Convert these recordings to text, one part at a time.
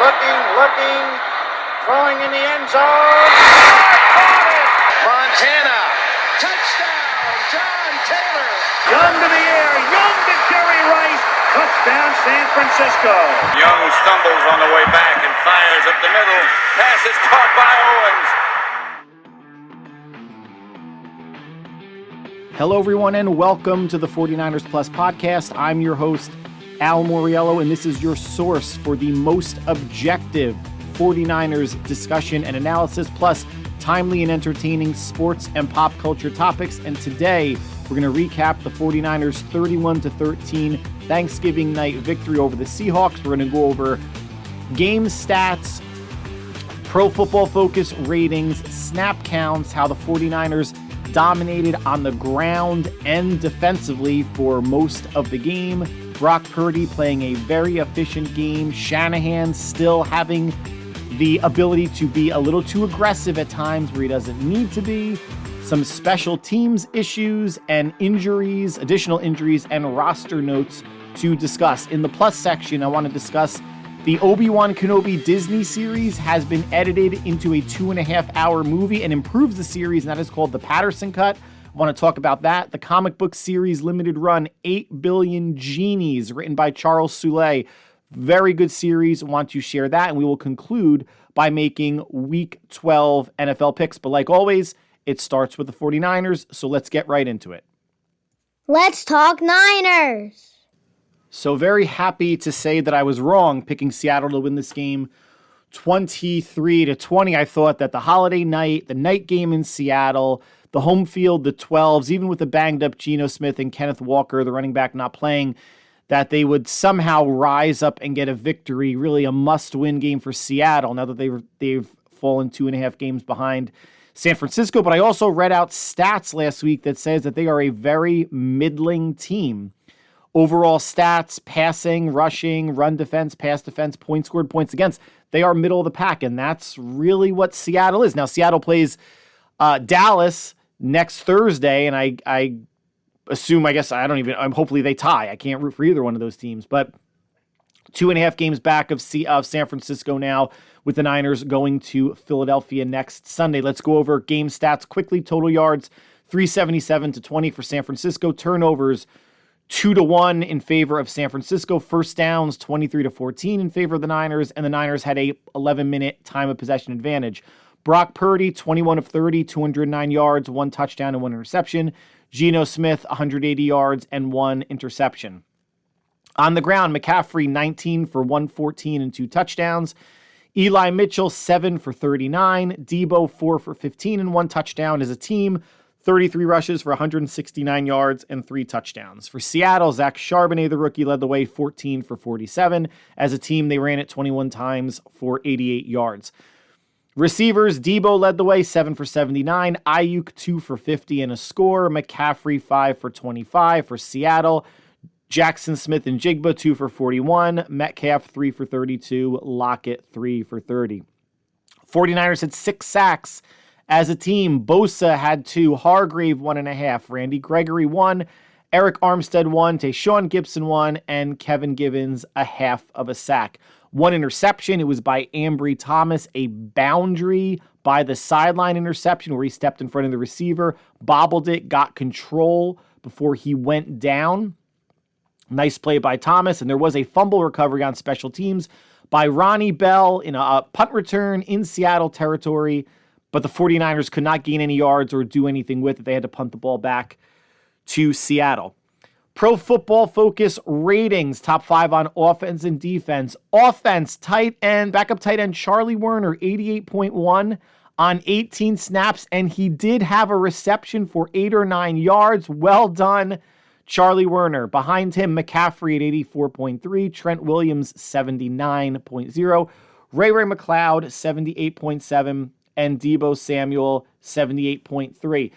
looking, throwing in the end zone. Montana, touchdown, John Taylor. Young to the air, Young to Jerry Rice, touchdown San Francisco. Young stumbles on the way back and fires up the middle. Pass is caught by Owens. Hello, everyone, and welcome to the 49ers Plus podcast. I'm your host, Al Moriello, and this is your source for the most objective 49ers discussion and analysis, plus timely and entertaining sports and pop culture topics. And today, we're going to recap the 49ers' 31-13 Thanksgiving night victory over the Seahawks. We're going to go over game stats, Pro Football Focus ratings, snap counts, how the 49ers dominated on the ground and defensively for most of the game. Brock Purdy playing a very efficient game. Shanahan still having the ability to be a little too aggressive at times where he doesn't need to be. Some special teams issues and injuries, additional injuries, and roster notes to discuss. In the plus section, I want to discuss the Obi-Wan Kenobi Disney series has been edited into a 2.5-hour movie and improves the series, and that is called the Patterson cut. I want to talk about that. The comic book series limited run, 8 Billion Genies, written by Charles Soule. Very good series. I want to share that, and we will conclude by making Week 12 NFL picks. But like always, it starts with the 49ers, so let's get right into it. Let's talk Niners. So very happy to say that I was wrong picking Seattle to win this game 23-20. I thought that the holiday night, the night game in Seattle, the home field, the 12s, even with the banged up Geno Smith and Kenneth Walker, the running back, not playing, that they would somehow rise up and get a victory, really a must-win game for Seattle now that they've fallen 2.5 games behind San Francisco. But I also read out stats last week that says that they are a very middling team. Overall stats, passing, rushing, run defense, pass defense, points scored, points against, they are middle of the pack, and that's really what Seattle is. Now, Seattle plays Dallas next Thursday, and I assume, hopefully they tie. I can't root for either one of those teams, but 2.5 games back of San Francisco now, with the Niners going to Philadelphia next Sunday. Let's go over game stats quickly. Total yards, 377-20 for San Francisco. Turnovers, 2-1 in favor of San Francisco. First downs, 23-14 in favor of the Niners, and the Niners had a 11-minute time of possession advantage. Brock Purdy, 21 of 30, 209 yards, 1 touchdown and 1 interception. Geno Smith, 180 yards and 1 interception. On the ground, McCaffrey, 19 for 114 and 2 touchdowns. Eli Mitchell, 7 for 39. Debo, 4 for 15 and 1 touchdown. As a team, 33 rushes for 169 yards and 3 touchdowns. For Seattle, Zach Charbonnet, the rookie, led the way, 14 for 47. As a team, they ran it 21 times for 88 yards. Receivers, Debo led the way, 7 for 79. Ayuk, 2 for 50 and a score. McCaffrey, 5 for 25 for Seattle. Jackson Smith and Jigba, 2 for 41. Metcalf, 3 for 32. Lockett, 3 for 30. 49ers had 6 sacks as a team. Bosa had 2. Hargrave, 1.5. Randy Gregory, 1. Eric Armstead, 1. Tayshaun Gibson, 1. And Kevin Givens, a half of a sack. 1 interception. It was by Ambry Thomas, a boundary by the sideline interception where he stepped in front of the receiver, bobbled it, got control before he went down. Nice play by Thomas, and there was a fumble recovery on special teams by Ronnie Bell in a punt return in Seattle territory, but the 49ers could not gain any yards or do anything with it. They had to punt the ball back to Seattle. Pro Football Focus ratings, top 5 on offense and defense. Offense, backup tight end Charlie Werner, 88.1 on 18 snaps, and he did have a reception for 8 or 9 yards. Well done, Charlie Werner. Behind him, McCaffrey at 84.3, Trent Williams, 79.0, Ray McLeod, 78.7, and Debo Samuel, 78.3.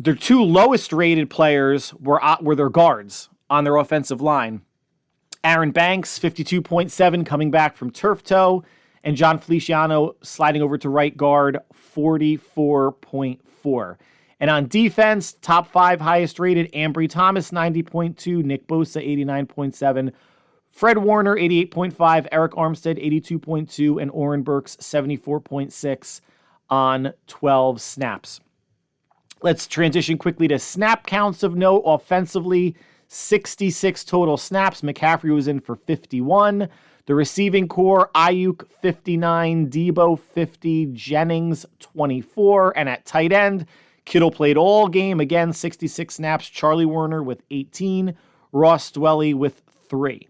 Their 2 lowest rated players were their guards on their offensive line. Aaron Banks, 52.7, coming back from turf toe, and John Feliciano sliding over to right guard, 44.4. And on defense, top 5 highest rated, Ambry Thomas, 90.2, Nick Bosa, 89.7, Fred Warner, 88.5, Eric Armstead, 82.2, and Oren Burks, 74.6 on 12 snaps. Let's transition quickly to snap counts of note. Offensively, 66 total snaps. McCaffrey was in for 51. The receiving core, Ayuk 59, Debo 50, Jennings 24. And at tight end, Kittle played all game. Again, 66 snaps. Charlie Warner with 18. Ross Dwelly with 3.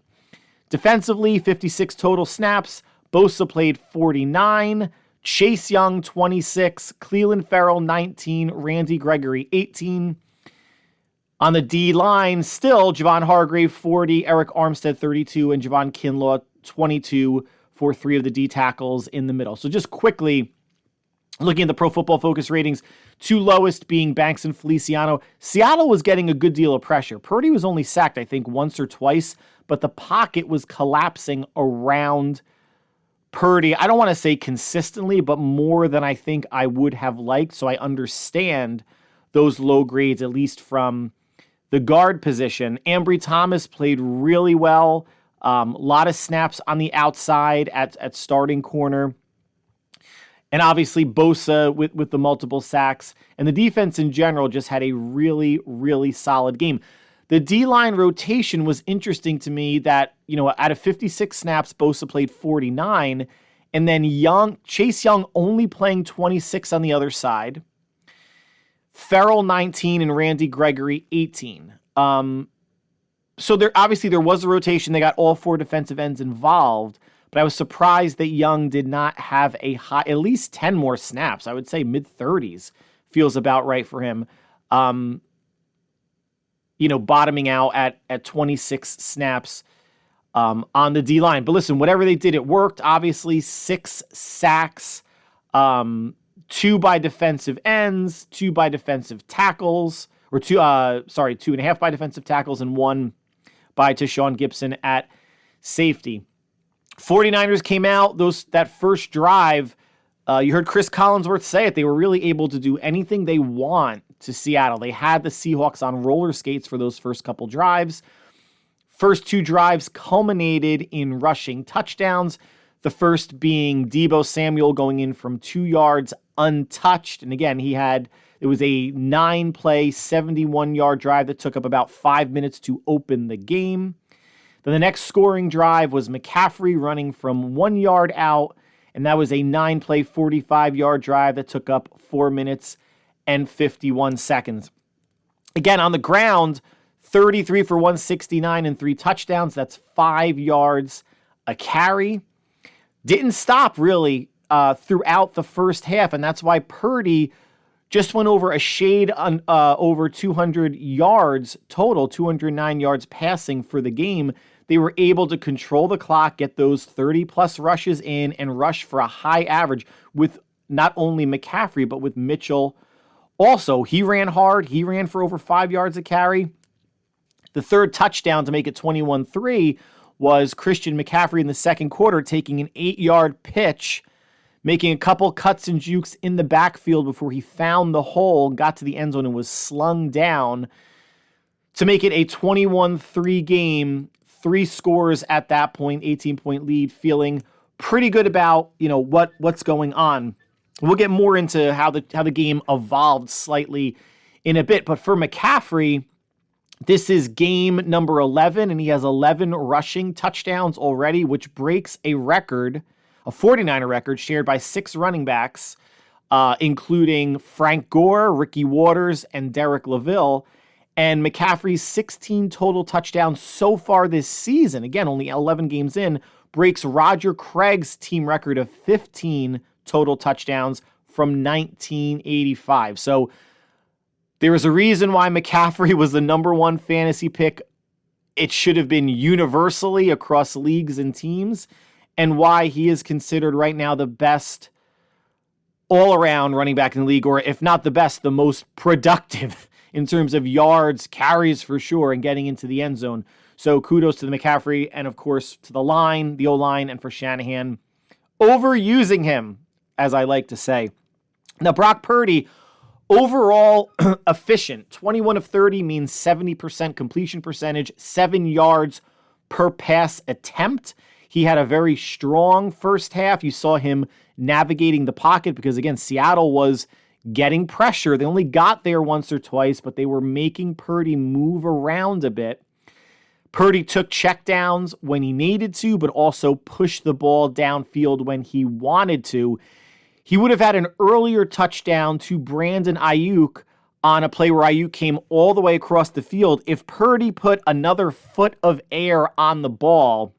Defensively, 56 total snaps. Bosa played 49. Chase Young, 26. Cleveland Ferrell, 19. Randy Gregory, 18. On the D-line, still, Javon Hargrave, 40. Eric Armstead, 32. And Javon Kinlaw, 22 for 3 of the D tackles in the middle. So just quickly, looking at the Pro Football Focus ratings, 2 lowest being Banks and Feliciano. Seattle was getting a good deal of pressure. Purdy was only sacked, I think, once or twice, but the pocket was collapsing around Purdy. I don't want to say consistently, but more than I think I would have liked. So I understand those low grades, at least from the guard position. Ambry Thomas played really well. A lot of snaps on the outside at starting corner. And obviously Bosa with the multiple sacks. And the defense in general just had a really, really solid game. The D-line rotation was interesting to me that, out of 56 snaps, Bosa played 49. And then Chase Young only playing 26 on the other side. Ferrell 19 and Randy Gregory 18. So there was a rotation. They got all 4 defensive ends involved, but I was surprised that Young did not have at least 10 more snaps. I would say mid-30s feels about right for him. Bottoming out at 26 snaps on the D-line. But listen, whatever they did, it worked. Obviously, 6 sacks, 2 by defensive ends, 2 by defensive tackles, or 2.5 by defensive tackles, and 1 by Tashawn Gibson at safety. 49ers came out, that first drive, you heard Chris Collinsworth say it, they were really able to do anything they want to Seattle. They had the Seahawks on roller skates for those first couple drives. First 2 drives culminated in rushing touchdowns, the first being Deebo Samuel going in from 2 yards untouched. And again, it was a 9-play, 71-yard drive that took up about 5 minutes to open the game. Then the next scoring drive was McCaffrey running from 1 yard out, and that was a 9-play, 45-yard drive that took up 4 minutes and 51 seconds. Again, on the ground, 33 for 169 and 3 touchdowns. That's 5 yards a carry. Didn't stop, really, throughout the first half, and that's why Purdy just went over a shade over 200 yards total, 209 yards passing for the game. They were able to control the clock, get those 30-plus rushes in, and rush for a high average with not only McCaffrey, but with Mitchell also. He ran hard. He ran for over 5 yards a carry. The third touchdown to make it 21-3 was Christian McCaffrey in the second quarter taking an 8-yard pitch, making a couple cuts and jukes in the backfield before he found the hole, got to the end zone, and was slung down to make it a 21-3 game, 3 scores at that point, 18-point lead, feeling pretty good about, what's going on. We'll get more into how the game evolved slightly in a bit, but for McCaffrey, this is game number 11, and he has 11 rushing touchdowns already, which breaks a record, a 49er record shared by 6 running backs, including Frank Gore, Ricky Waters, and Derek LaVille. And McCaffrey's 16 total touchdowns so far this season, again, only 11 games in, breaks Roger Craig's team record of 15 total touchdowns from 1985. So there is a reason why McCaffrey was the number 1 fantasy pick. It should have been universally across leagues and teams, and why he is considered right now the best all-around running back in the league, or if not the best, the most productive in terms of yards, carries for sure, and getting into the end zone. So kudos to the McCaffrey, and of course to the line, the O-line, and for Shanahan overusing him, as I like to say. Now, Brock Purdy, overall efficient. 21 of 30 means 70% completion percentage, 7 yards per pass attempt. He had a very strong first half. You saw him navigating the pocket because, again, Seattle was getting pressure. They only got there once or twice, but they were making Purdy move around a bit. Purdy took checkdowns when he needed to, but also pushed the ball downfield when he wanted to. He would have had an earlier touchdown to Brandon Ayuk on a play where Ayuk came all the way across the field. If Purdy put another foot of air on the ball,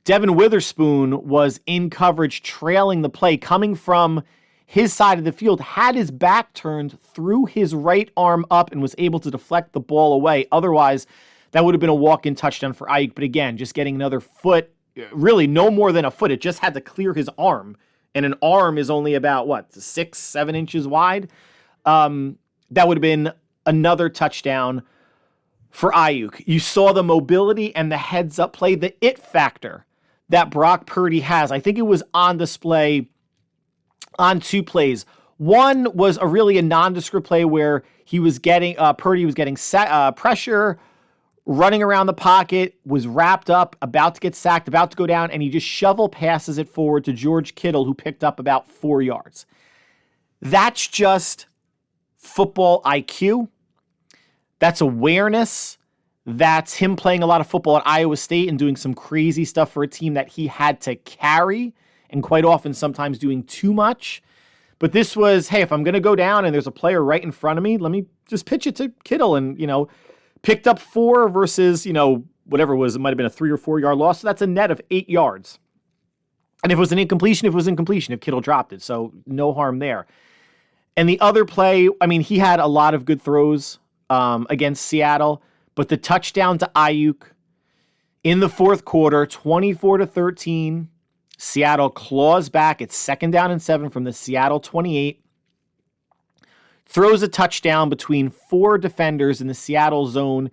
Devin Witherspoon was in coverage trailing the play, coming from his side of the field, had his back turned, threw his right arm up, and was able to deflect the ball away. Otherwise, that would have been a walk-in touchdown for Ayuk. But again, just getting another foot, really no more than a foot. It just had to clear his arm. And an arm is only about, 6-7 inches wide? That would have been another touchdown for Ayuk. You saw the mobility and the heads-up play, the it factor that Brock Purdy has. I think it was on display on two plays. One was a nondescript play where he was getting, Purdy was getting pressure, running around the pocket, was wrapped up, about to get sacked, about to go down, and he just shovel passes it forward to George Kittle, who picked up about 4 yards. That's just football IQ. That's awareness. That's him playing a lot of football at Iowa State and doing some crazy stuff for a team that he had to carry, and quite often sometimes doing too much. But this was, hey, if I'm going to go down and there's a player right in front of me, let me just pitch it to Kittle, and, picked up 4 versus, whatever it was, it might have been a 3 or 4 yard loss. So that's a net of 8 yards. And if it was an incompletion, if Kittle dropped it. So no harm there. And the other play, he had a lot of good throws against Seattle, but the touchdown to Ayuk in the fourth quarter, 24-13, Seattle claws back. It's 2nd down and 7 from the Seattle 28. Throws a touchdown between 4 defenders in the Seattle zone.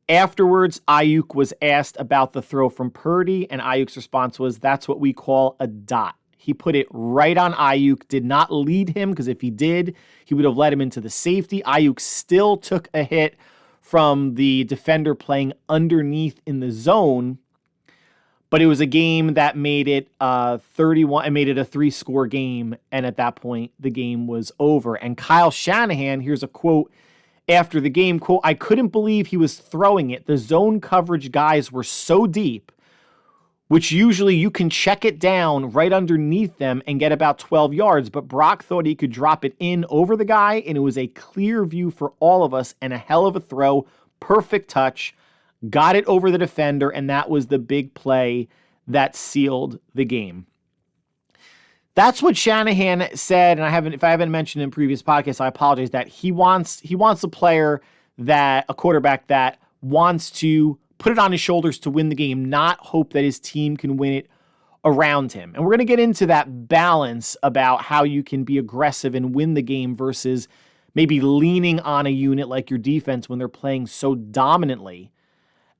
Afterwards, Ayuk was asked about the throw from Purdy, and Ayuk's response was, that's what we call a dot. He put it right on Ayuk, did not lead him, because if he did, he would have led him into the safety. Ayuk still took a hit from the defender playing underneath in the zone, but it was a game that made it 31. It made it a 3-score game, and at that point, the game was over. And Kyle Shanahan, here's a quote after the game, quote, I couldn't believe he was throwing it. The zone coverage guys were so deep, which usually you can check it down right underneath them and get about 12 yards, but Brock thought he could drop it in over the guy, and it was a clear view for all of us and a hell of a throw, perfect touch. Got it over the defender, and that was the big play that sealed the game. That's what Shanahan said, and if I haven't mentioned in previous podcasts, I apologize, that he wants a quarterback that wants to put it on his shoulders to win the game, not hope that his team can win it around him. And we're going to get into that balance about how you can be aggressive and win the game versus maybe leaning on a unit like your defense when they're playing so dominantly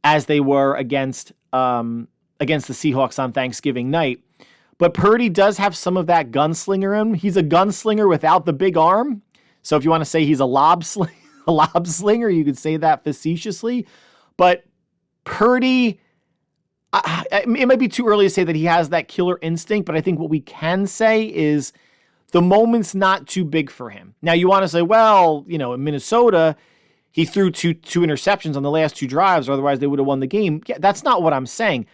as they were against the Seahawks on Thanksgiving night. But Purdy does have some of that gunslinger in him. He's a gunslinger without the big arm. So if you want to say he's a lob slinger, you could say that facetiously. But Purdy, it might be too early to say that he has that killer instinct, but I think what we can say is the moment's not too big for him. Now, you want to say, well, in Minnesota, he threw two interceptions on the last 2 drives, or otherwise they would have won the game. Yeah, that's not what I'm saying.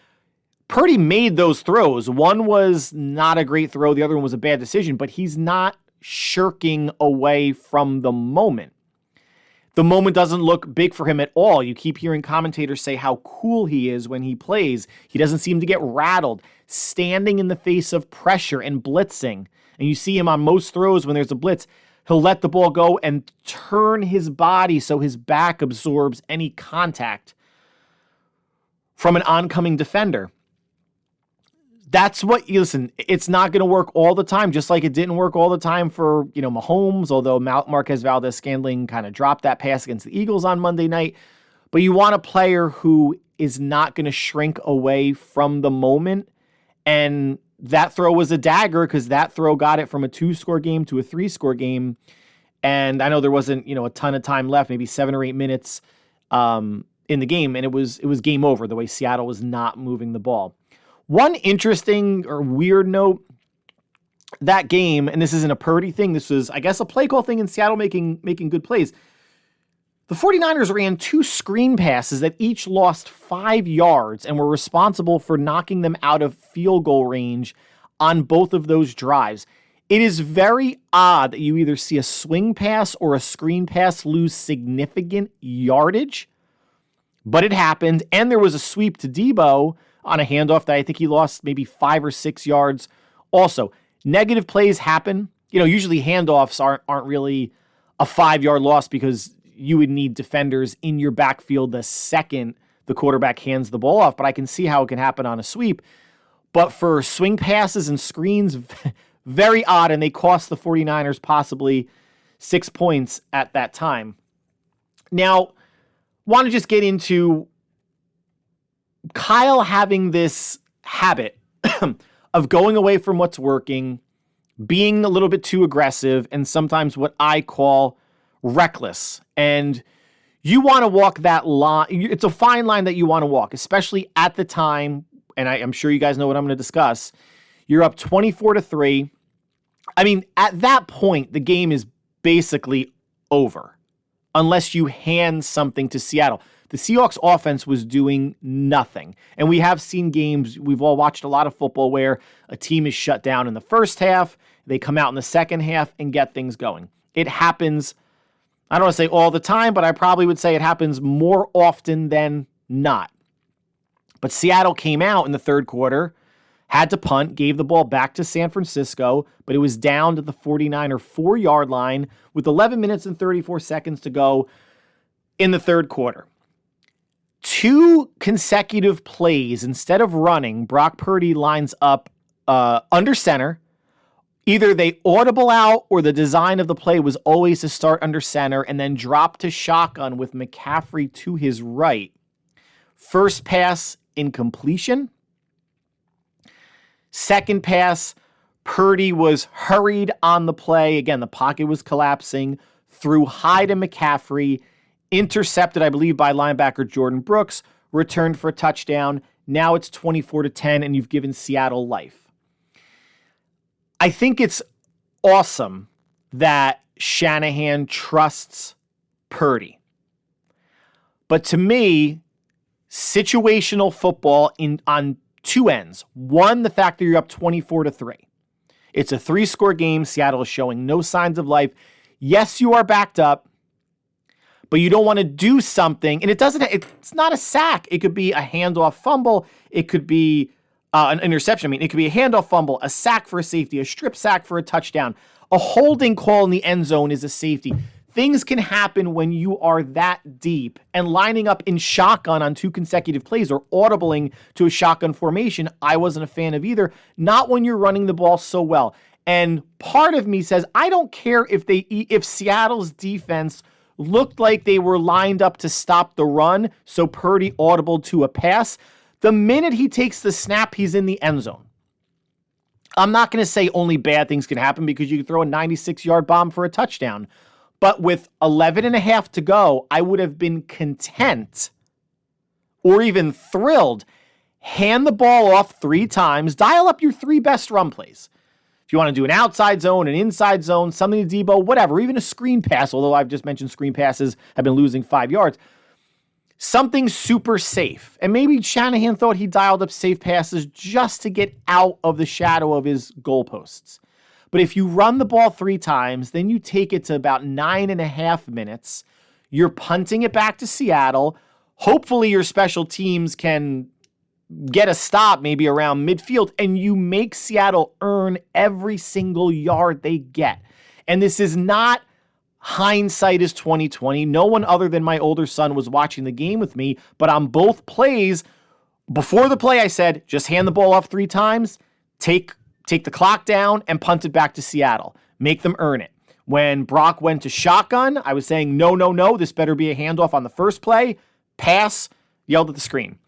Purdy made those throws. One was not a great throw. The other one was a bad decision, but he's not shirking away from the moment. The moment doesn't look big for him at all. You keep hearing commentators say how cool he is when he plays. He doesn't seem to get rattled, standing in the face of pressure and blitzing. And you see him on most throws when there's a blitz. He'll let the ball go and turn his body so his back absorbs any contact from an oncoming defender. That's it's not going to work all the time, just like it didn't work all the time for, Mahomes, although Marquez Valdez-Scantling kind of dropped that pass against the Eagles on Monday night. But you want a player who is not going to shrink away from the moment. And that throw was a dagger because that throw got it from a 2-score game to a 3-score game. And I know there wasn't, a ton of time left, maybe 7 or 8 minutes in the game, and it was game over the way Seattle was not moving the ball. One interesting or weird note, that game, and this isn't a Purdy thing, this was, I guess, a play call thing in Seattle making good plays. The 49ers ran 2 screen passes that each lost 5 yards and were responsible for knocking them out of field goal range on both of those drives. It is very odd that you either see a swing pass or a screen pass lose significant yardage, but it happened, and there was a sweep to Debo on a handoff that I think he lost maybe 5 or 6 yards also. Negative plays happen. Usually handoffs aren't really a 5-yard loss because you would need defenders in your backfield the second the quarterback hands the ball off, but I can see how it can happen on a sweep. But for swing passes and screens, very odd, and they cost the 49ers possibly 6 points at that time. Now, want to just get into Kyle having this habit of going away from what's working, being a little bit too aggressive, and sometimes what I call reckless. And you want to walk that line. It's a fine line that you want to walk, especially at the time, and I'm sure you guys know what I'm going to discuss. You're up 24-3. I mean, at that point, the game is basically over unless you hand something to Seattle. The Seahawks offense was doing nothing. And we have seen games, we've all watched a lot of football where a team is shut down in the first half, they come out in the second half and get things going. It happens, I don't want to say all the time, but I probably would say it happens more often than not. But Seattle came out in the third quarter, had to punt, gave the ball back to San Francisco, but it was down to the 49er 4-yard line with 11 minutes and 34 seconds to go in the third quarter. 2 consecutive plays, instead of running, Brock Purdy lines up under center. Either they audible out or the design of the play was always to start under center and then drop to shotgun with McCaffrey to his right. First pass, incompletion. Second pass, Purdy was hurried on the play. Again, the pocket was collapsing. Threw high to McCaffrey. Intercepted, I believe, by linebacker Jordan Brooks. Returned for a touchdown. Now it's 24-10, and you've given Seattle life. I think it's awesome that Shanahan trusts Purdy. But to me, situational football on 2 ends. One, the fact that you're up 24-3. It's a 3-score game. Seattle is showing no signs of life. Yes, you are backed up, but you don't want to do something. And it's not a sack. It could be a handoff fumble. It could be an interception. It could be a handoff fumble, a sack for a safety, a strip sack for a touchdown. A holding call in the end zone is a safety. Things can happen when you are that deep, and lining up in shotgun on 2 consecutive plays or audibling to a shotgun formation, I wasn't a fan of either. Not when you're running the ball so well. And part of me says, I don't care if Seattle's defense looked like they were lined up to stop the run, so Purdy audible to a pass. The minute he takes the snap, he's in the end zone. I'm not going to say only bad things can happen because you can throw a 96-yard bomb for a touchdown. But with 11 and a half to go, I would have been content or even thrilled. Hand the ball off 3 times. Dial up your 3 best run plays. If you want to do an outside zone, an inside zone, something to Debo, whatever, even a screen pass, although I've just mentioned screen passes have been losing 5 yards. Something super safe. And maybe Shanahan thought he dialed up safe passes just to get out of the shadow of his goalposts. But if you run the ball 3 times, then you take it to about 9.5 minutes. You're punting it back to Seattle. Hopefully your special teams can get a stop maybe around midfield, and you make Seattle earn every single yard they get. And this is not hindsight is 2020. No one other than my older son was watching the game with me, but on both plays, before the play I said, just hand the ball off 3 times, take the clock down, and punt it back to Seattle. Make them earn it. When Brock went to shotgun, I was saying, no, this better be a handoff on the first play. Pass, yelled at the screen.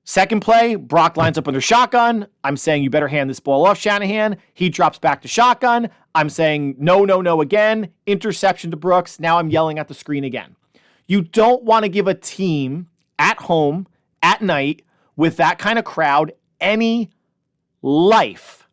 Second play, Brock lines up under shotgun. I'm saying you better hand this ball off, Shanahan. He drops back to shotgun. I'm saying no again. Interception to Brooks. Now I'm yelling at the screen again. You don't want to give a team at home at night with that kind of crowd any life.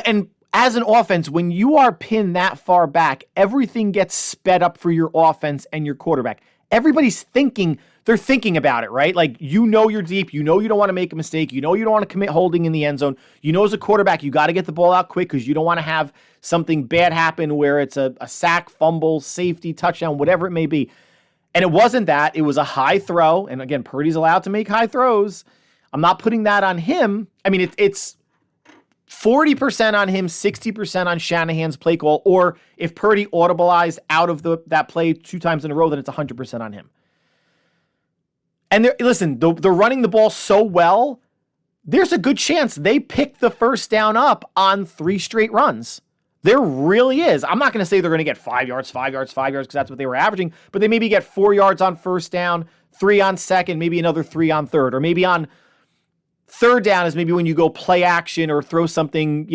And as an offense, when you are pinned that far back, everything gets sped up for your offense and your quarterback. Everybody's thinking, they're thinking about it, right? Like, you know you're deep. You know you don't want to make a mistake. You know you don't want to commit holding in the end zone. You know as a quarterback, you got to get the ball out quick because you don't want to have something bad happen where it's a sack, fumble, safety, touchdown, whatever it may be. And it wasn't that. It was a high throw. And again, Purdy's allowed to make high throws. I'm not putting that on him. I mean, it's 40% on him, 60% on Shanahan's play call. Or if Purdy audibleized out of that play 2 times in a row, then it's 100% on him. And listen, they're running the ball so well, there's a good chance they pick the first down up on 3 straight runs. There really is. I'm not going to say they're going to get 5 yards, because that's what they were averaging, but they maybe get 4 yards on first down, 3 on second, maybe another 3 on third, or maybe on third down is maybe when you go play action or throw something,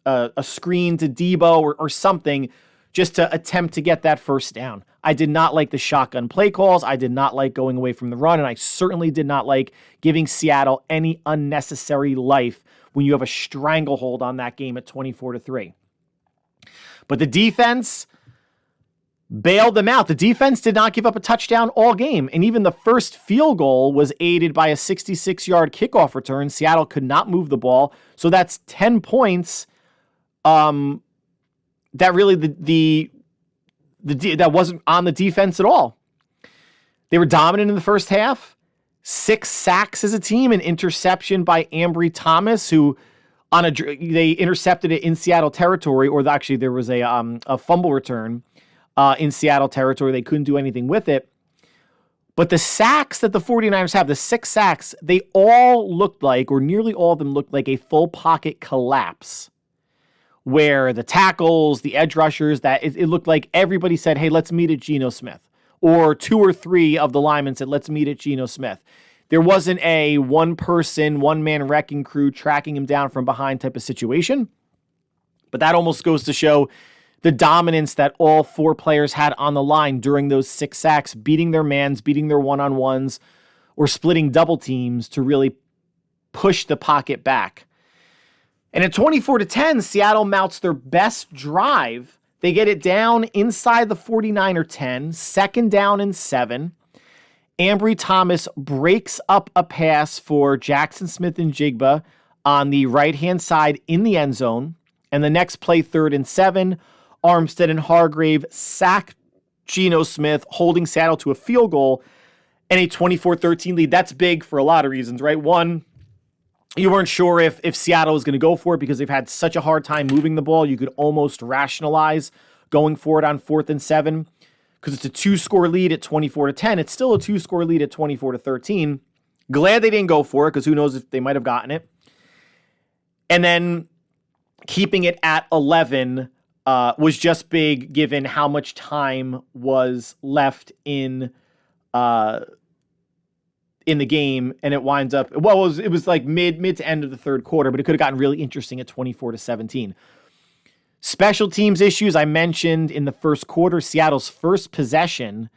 a screen to Debo or something just to attempt to get that first down. I did not like the shotgun play calls. I did not like going away from the run, and I certainly did not like giving Seattle any unnecessary life when you have a stranglehold on that game at 24-3. But the defense bailed them out. The defense did not give up a touchdown all game, and even the first field goal was aided by a 66-yard kickoff return. Seattle could not move the ball, so that's 10 points. That really that wasn't on the defense at all. They were dominant in the first half. 6 sacks as a team, an interception by Ambry Thomas, who they intercepted it in Seattle territory, or actually there was a fumble return in Seattle territory. They couldn't do anything with it. But the sacks that the 49ers have, the 6 sacks, they all looked like, or nearly all of them looked like a full pocket collapse, where the tackles, the edge rushers, that it looked like everybody said, hey, let's meet at Geno Smith. Or 2 or 3 of the linemen said, let's meet at Geno Smith. There wasn't a one-person, one-man wrecking crew tracking him down from behind type of situation. But that almost goes to show the dominance that all 4 players had on the line during those 6 sacks, beating their mans, beating their one-on-ones, or splitting double teams to really push the pocket back. And at 24-10, Seattle mounts their best drive. They get it down inside the 49er 10, 2nd down and 7. Ambry Thomas breaks up a pass for Jackson Smith and Jigba on the right-hand side in the end zone. And the next play, 3rd and 7, Armstead and Hargrave sack Geno Smith, holding Seattle to a field goal and a 24-13 lead. That's big for a lot of reasons, right? One, you weren't sure if Seattle was going to go for it because they've had such a hard time moving the ball. You could almost rationalize going for it on 4th and 7 because it's a 2-score lead at 24-10. It's still a 2-score lead at 24-13. Glad they didn't go for it because who knows if they might have gotten it. And then keeping it at 11 was just big given how much time was left in the game, and it winds up, well, it was like mid to end of the third quarter, but it could have gotten really interesting at 24-17. Special teams issues I mentioned in the first quarter. Seattle's first possession,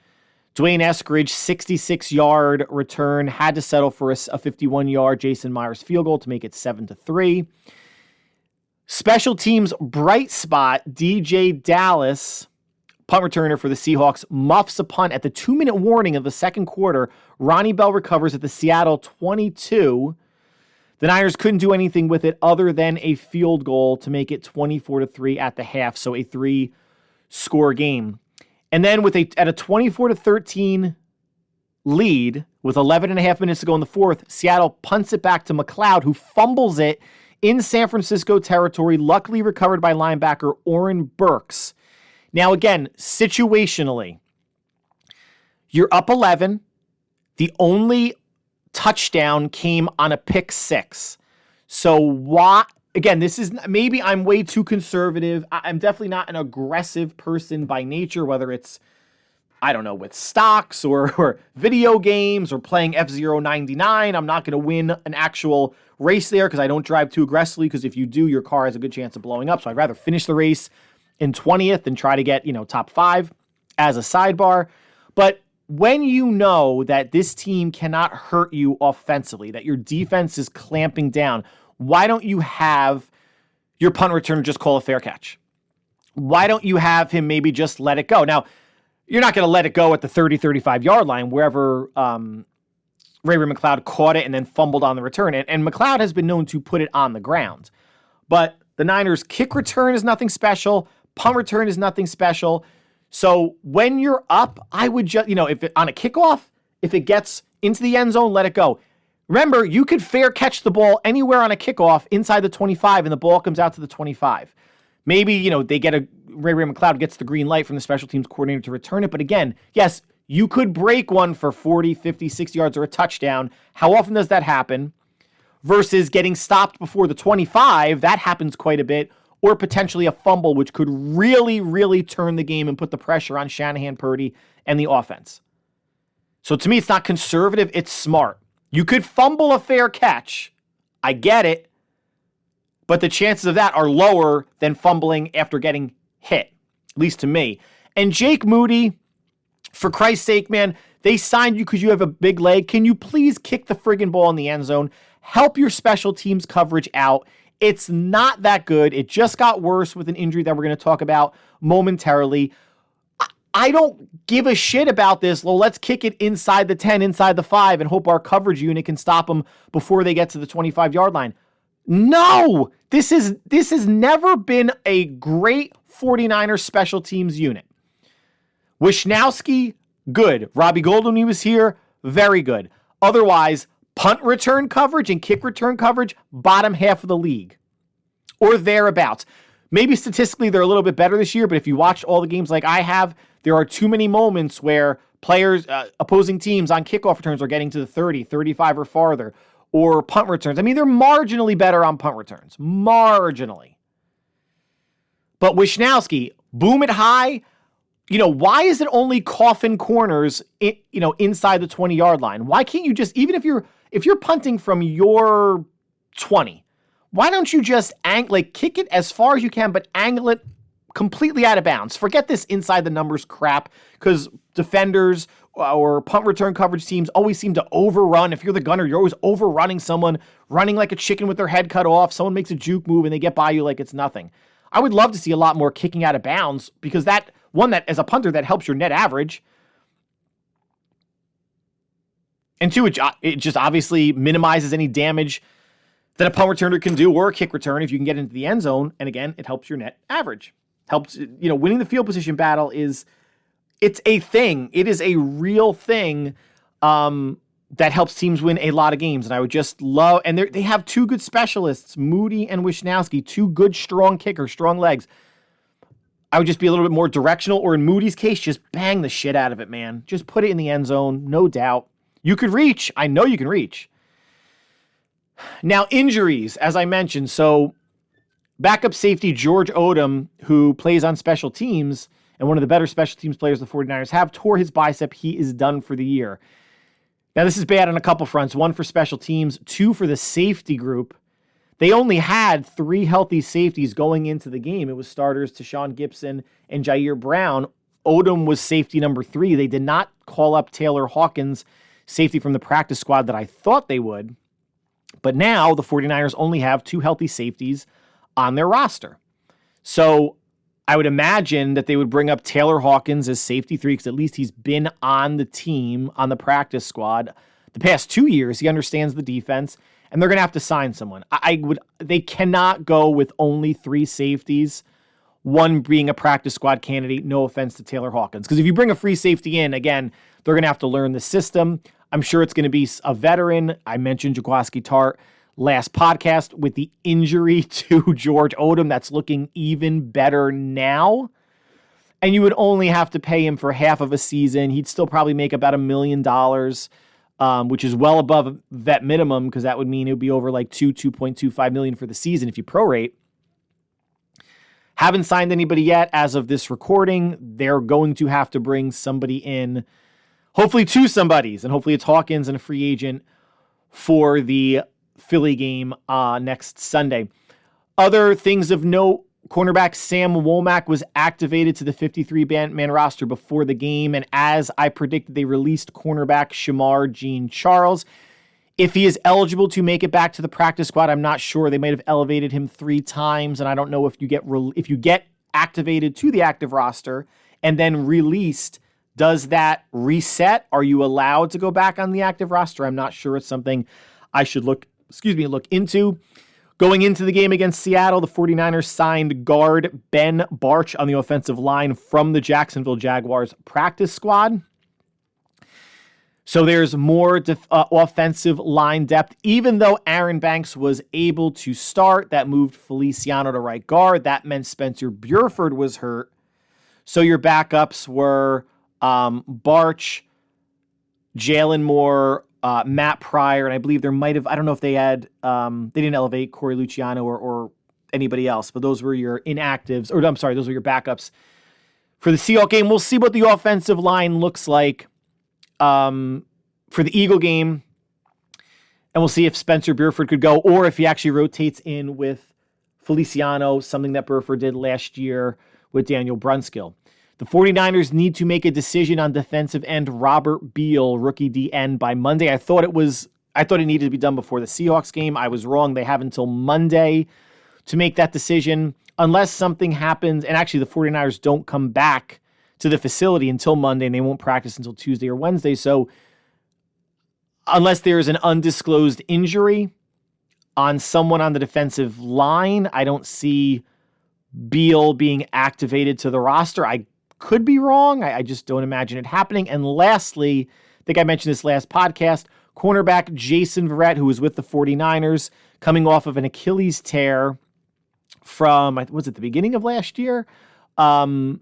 Dwayne Eskridge, 66-yard return, had to settle for a 51-yard Jason Myers field goal to make it 7-3. Special teams bright spot, DJ Dallas, punt returner for the Seahawks, muffs a punt at the 2-minute warning of the second quarter. Ronnie Bell recovers at the Seattle 22. The Niners couldn't do anything with it other than a field goal to make it 24-3 at the half, so a 3-score game. And then at a 24-13 lead with 11 and a half minutes to go in the fourth, Seattle punts it back to McLeod, who fumbles it in San Francisco territory, luckily recovered by linebacker Oren Burks. Now, again, situationally, you're up 11. The only touchdown came on a pick 6. So why? Again, this is maybe I'm way too conservative. I'm definitely not an aggressive person by nature, whether it's, I don't know, with stocks or video games or playing F-Zero 99. I'm not going to win an actual race there because I don't drive too aggressively, because if you do, your car has a good chance of blowing up. So I'd rather finish the race in 20th and try to get, top 5 as a sidebar. But when you know that this team cannot hurt you offensively, that your defense is clamping down, why don't you have your punt returner just call a fair catch? Why don't you have him maybe just let it go? Now, you're not going to let it go at the 30, 35-yard line, wherever Ray McLeod caught it and then fumbled on the return. And McLeod has been known to put it on the ground. But the Niners' kick return is nothing special. Punt return is nothing special. So when you're up, I would just, if it, on a kickoff, if it gets into the end zone, let it go. Remember, you could fair catch the ball anywhere on a kickoff inside the 25 and the ball comes out to the 25. Maybe, they get Ray McLeod gets the green light from the special teams coordinator to return it. But again, yes, you could break one for 40, 50, 60 yards or a touchdown. How often does that happen? Versus getting stopped before the 25, that happens quite a bit. Or potentially a fumble, which could really, really turn the game and put the pressure on Shanahan, Purdy, and the offense. So to me, it's not conservative, it's smart. You could fumble a fair catch. I get it. But the chances of that are lower than fumbling after getting hit, at least to me. And Jake Moody, for Christ's sake, man, they signed you because you have a big leg. Can you please kick the friggin' ball in the end zone? Help your special teams coverage out. It's not that good. It just got worse with an injury that we're going to talk about momentarily. I don't give a shit about this. Well, let's kick it inside the 10, inside the 5, and hope our coverage unit can stop them before they get to the 25-yard line. No! This has never been a great 49ers special teams unit. Wishnowsky, good. Robbie Gold, when he was here, very good. Otherwise, punt return coverage and kick return coverage, bottom half of the league. Or thereabouts. Maybe statistically they're a little bit better this year, but if you watched all the games like I have, there are too many moments where players, opposing teams on kickoff returns are getting to the 30, 35 or farther. Or punt returns. I mean, they're marginally better on punt returns. Marginally. But Wishnowsky, boom it high. Why is it only coffin corners, inside the 20-yard line? Why can't you just, even if you're punting from your 20, why don't you just kick it as far as you can, but angle it completely out of bounds? Forget this inside the numbers crap, because defenders or punt return coverage teams always seem to overrun. If you're the gunner, you're always overrunning someone, running like a chicken with their head cut off. Someone makes a juke move and they get by you like it's nothing. I would love to see a lot more kicking out of bounds, because that as a punter, that helps your net average. And two, it just obviously minimizes any damage that a punt returner can do, or a kick return if you can get into the end zone. And again, it helps your net average. Helps, winning the field position battle it's a thing. It is a real thing that helps teams win a lot of games. And I would just love, and they have two good specialists, Moody and Wishnowsky, two good, strong kickers, strong legs. I would just be a little bit more directional, or in Moody's case, just bang the shit out of it, man. Just put it in the end zone, no doubt. You could reach. I know you can reach. Now, injuries, as I mentioned. So, backup safety George Odom, who plays on special teams, and one of the better special teams players the 49ers have, tore his bicep. He is done for the year. Now, this is bad on a couple fronts. One for special teams, two for the safety group. They only had 3 healthy safeties going into the game. It was starters Tashawn Gibson and Jair Brown. Odom was safety number 3. They did not call up Taylor Hawkins, safety from the practice squad, that I thought they would. But now the 49ers only have 2 healthy safeties on their roster. So I would imagine that they would bring up Taylor Hawkins as safety 3, because at least he's been on the team, on the practice squad the past 2 years. He understands the defense, and they're going to have to sign someone. They cannot go with only 3 safeties, one being a practice squad candidate. No offense to Taylor Hawkins, because if you bring a free safety in, again, they're going to have to learn the system. I'm sure it's going to be a veteran. I mentioned Jaquiski Tart last podcast with the injury to George Odom. That's looking even better now. And you would only have to pay him for half of a season. He'd still probably make about $1 million, which is well above vet minimum, because that would mean it would be over like $2.25 million for the season if you prorate. Haven't signed anybody yet as of this recording. They're going to have to bring somebody in, hopefully 2 somebodies, and hopefully it's Hawkins and a free agent for the Philly game next Sunday. Other things of note cornerback Sam Womack was activated to the 53-man roster before the game, and as I predicted, they released cornerback Shamar Jean-Charles. If he is eligible to make it back to the practice squad, I'm not sure. They might have elevated him 3 times, and I don't know if you get activated to the active roster and then released, does that reset? Are you allowed to go back on the active roster? I'm not sure. It's something I should look into. Going into the game against Seattle, the 49ers signed guard Ben Barch on the offensive line from the Jacksonville Jaguars practice squad. So there's more offensive line depth. Even though Aaron Banks was able to start, that moved Feliciano to right guard. That meant Spencer Burford was hurt. So your backups were Barch, Jalen Moore, Matt Pryor, and I believe there might have, I don't know if they had, they didn't elevate Corey Luciano or anybody else, but those were your inactives, or I'm sorry, those were your backups for the Seahawks game. We'll see what the offensive line looks like for the Eagle game, and we'll see if Spencer Burford could go, or if he actually rotates in with Feliciano, something that Burford did last year with Daniel Brunskill. The 49ers need to make a decision on defensive end Robert Beal, rookie DN, by Monday. I thought it needed to be done before the Seahawks game. I was wrong. They have until Monday to make that decision, unless something happens. And actually, the 49ers don't come back to the facility until Monday, and they won't practice until Tuesday or Wednesday. So unless there is an undisclosed injury on someone on the defensive line, I don't see Beal being activated to the roster. I could be wrong. I just don't imagine it happening. And lastly, I think I mentioned this last podcast, cornerback Jason Verrett, who was with the 49ers, coming off of an Achilles tear from, was it the beginning of last year? Was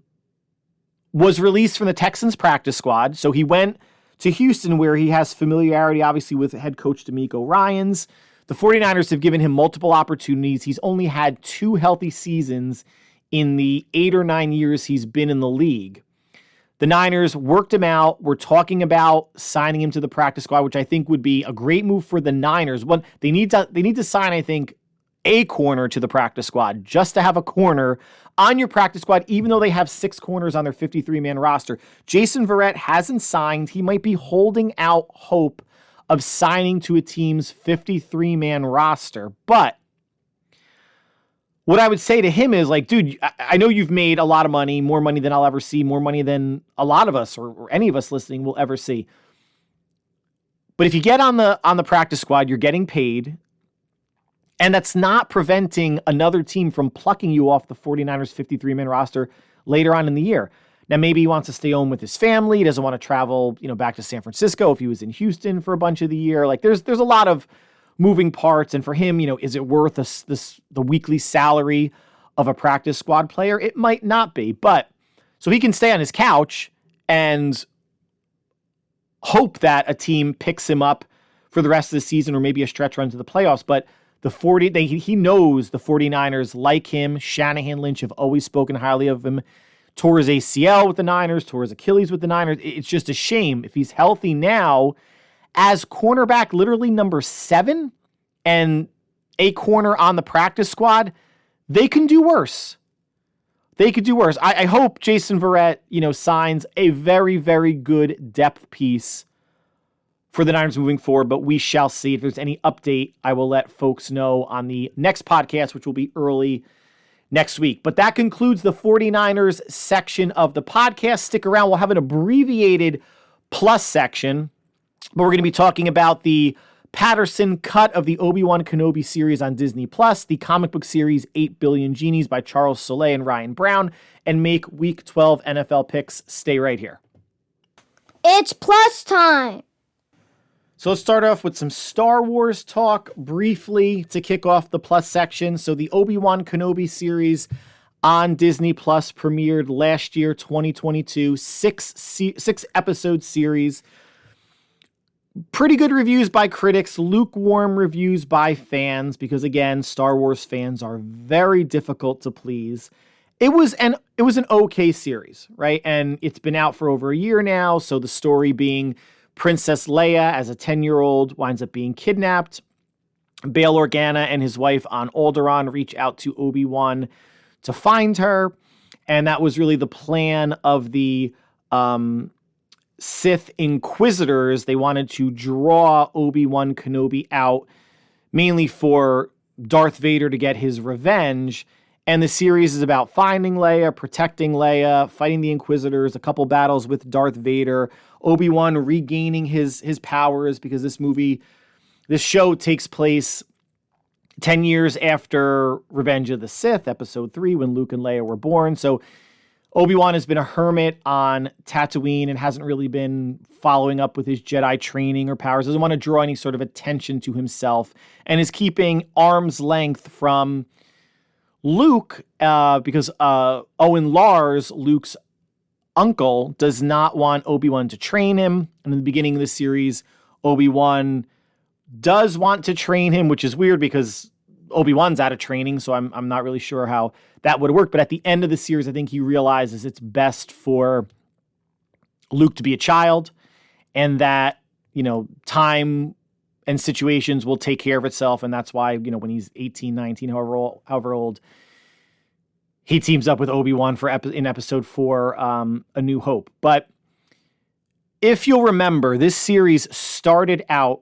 released from the Texans practice squad. So he went to Houston, where he has familiarity, obviously, with head coach DeMeco Ryans. The 49ers have given him multiple opportunities. He's only had 2 healthy seasons in the 8 or 9 years he's been in the league. The Niners worked him out. We're talking about signing him to the practice squad, which I think would be a great move for the Niners. One, they need to sign, I think, a corner to the practice squad, just to have a corner on your practice squad, even though they have 6 corners on their 53-man roster. Jason Verrett hasn't signed. He might be holding out hope of signing to a team's 53-man roster. But what I would say to him is, like, dude, I know you've made a lot of money, more money than I'll ever see, more money than a lot of us or any of us listening will ever see. But if you get on the practice squad, you're getting paid, and that's not preventing another team from plucking you off the 49ers 53-man roster later on in the year. Now, maybe he wants to stay home with his family. He doesn't want to travel, back to San Francisco if he was in Houston for a bunch of the year. Like, there's a lot of moving parts, and for him, is it worth the weekly salary of a practice squad player? It might not be, but so he can stay on his couch and hope that a team picks him up for the rest of the season, or maybe a stretch run to the playoffs. But he knows the 49ers like him. Shanahan, Lynch have always spoken highly of him. Tore his ACL with the Niners, tore his Achilles with the Niners. It's just a shame. If he's healthy now, as cornerback literally number 7 and a corner on the practice squad, they can do worse. They could do worse. I hope Jason Verrett, signs a very, very good depth piece for the Niners moving forward, but we shall see. If there's any update, I will let folks know on the next podcast, which will be early next week. But that concludes the 49ers section of the podcast. Stick around. We'll have an abbreviated plus section, but we're going to be talking about the Patterson cut of the Obi-Wan Kenobi series on Disney+, the comic book series 8 Billion Genies by Charles Soule and Ryan Brown, and make Week 12 NFL picks. Stay right here. It's plus time. So let's start off with some Star Wars talk briefly to kick off the plus section. So the Obi-Wan Kenobi series on Disney Plus premiered last year, 2022, six episode series. Pretty good reviews by critics, lukewarm reviews by fans, because again, Star Wars fans are very difficult to please. It was an okay series, right? And it's been out for over a year now. So the story being Princess Leia, as a 10-year-old, winds up being kidnapped. Bail Organa and his wife on Alderaan reach out to Obi-Wan find her. And that was really the plan of the Sith Inquisitors. They wanted to draw Obi-Wan Kenobi out mainly for Darth Vader to get his revenge. And the series is about finding Leia, protecting Leia, fighting the Inquisitors, a couple battles with Darth Vader, Obi-Wan regaining his powers, because this show takes place 10 years after Revenge of the Sith, episode 3, when Luke and Leia were born. So Obi-Wan has been a hermit on Tatooine and hasn't really been following up with his Jedi training or powers, doesn't want to draw any sort of attention to himself, and is keeping arm's length from Luke because Owen Lars, Luke's uncle, does not want Obi-Wan to train him. And in the beginning of the series, Obi-Wan does want to train him, which is weird because Obi-Wan's out of training, so I'm not really sure how that would work. But at the end of the series, I think he realizes it's best for Luke to be a child, and that, time and situations will take care of itself. And that's why, when he's 18, 19, however old, he teams up with Obi-Wan in episode 4, A New Hope. But if you'll remember, this series started out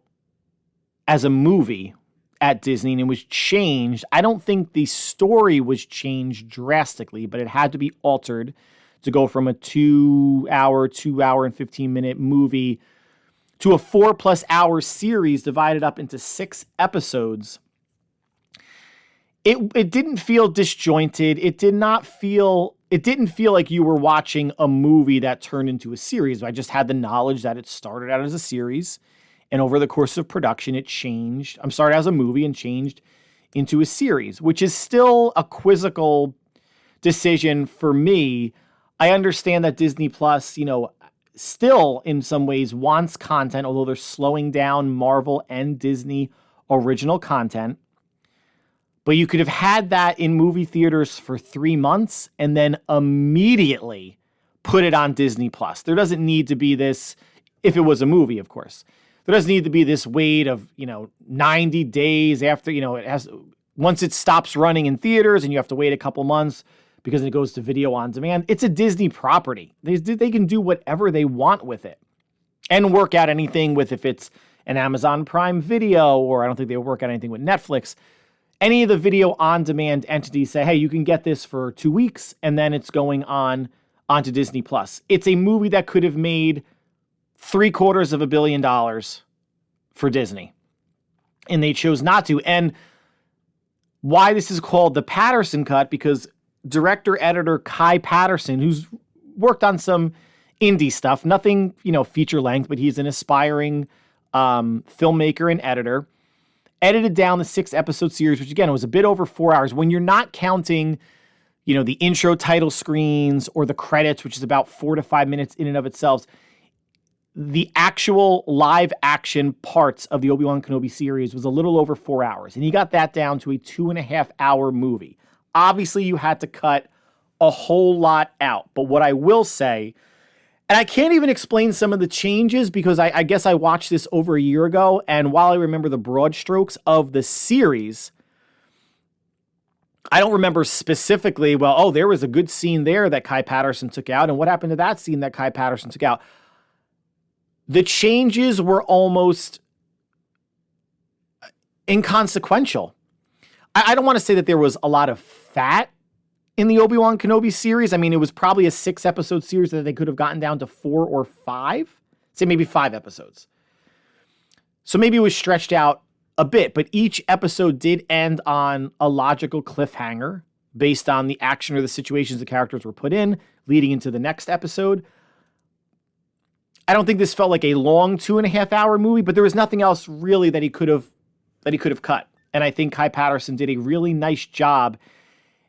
as a movie at Disney, and it was changed. I don't think the story was changed drastically, but it had to be altered to go from a 2 hour and 15-minute movie to a 4+ hour series divided up into 6 episodes. It didn't feel disjointed. It didn't feel like you were watching a movie that turned into a series. I just had the knowledge that it started out as a series, and over the course of production, it changed. I'm sorry, as a movie, and changed into a series, which is still a quizzical decision for me. I understand that Disney Plus, still in some ways wants content, although they're slowing down Marvel and Disney original content. But you could have had that in movie theaters for 3 months and then immediately put it on Disney Plus. There doesn't need to be this, if it was a movie, of course. There doesn't need to be this wait of, 90 days after, once it stops running in theaters and you have to wait a couple months because it goes to video on demand. It's a Disney property. They can do whatever they want with it and work out anything with, if it's an Amazon Prime Video, or I don't think they work out anything with Netflix. Any of the video on demand entities say, hey, you can get this for 2 weeks and then it's going onto Disney Plus. It's a movie that could have made $750 million for Disney, and they chose not to. And why this is called the Patterson cut, because director-editor Kai Patterson, who's worked on some indie stuff, nothing, feature length, but he's an aspiring filmmaker and editor, edited down the 6-episode series, which again was a bit over 4 hours. When you're not counting, the intro title screens or the credits, which is about 4 to 5 minutes in and of itself, the actual live action parts of the Obi-Wan Kenobi series was a little over 4 hours. And he got that down to a 2.5 hour movie. Obviously, you had to cut a whole lot out. But what I will say, and I can't even explain some of the changes because I guess I watched this over a year ago. And while I remember the broad strokes of the series, I don't remember specifically, there was a good scene there that Kai Patterson took out. And what happened to that scene that Kai Patterson took out? The changes were almost inconsequential. I don't want to say that there was a lot of fat in the Obi-Wan Kenobi series. I mean, it was probably a 6-episode series that they could have gotten down to 4 or 5, say maybe 5 episodes. So maybe it was stretched out a bit, but each episode did end on a logical cliffhanger based on the action or the situations the characters were put in, leading into the next episode. I don't think this felt like a long 2.5 hour movie, but there was nothing else really that he could have cut. And I think Kai Patterson did a really nice job.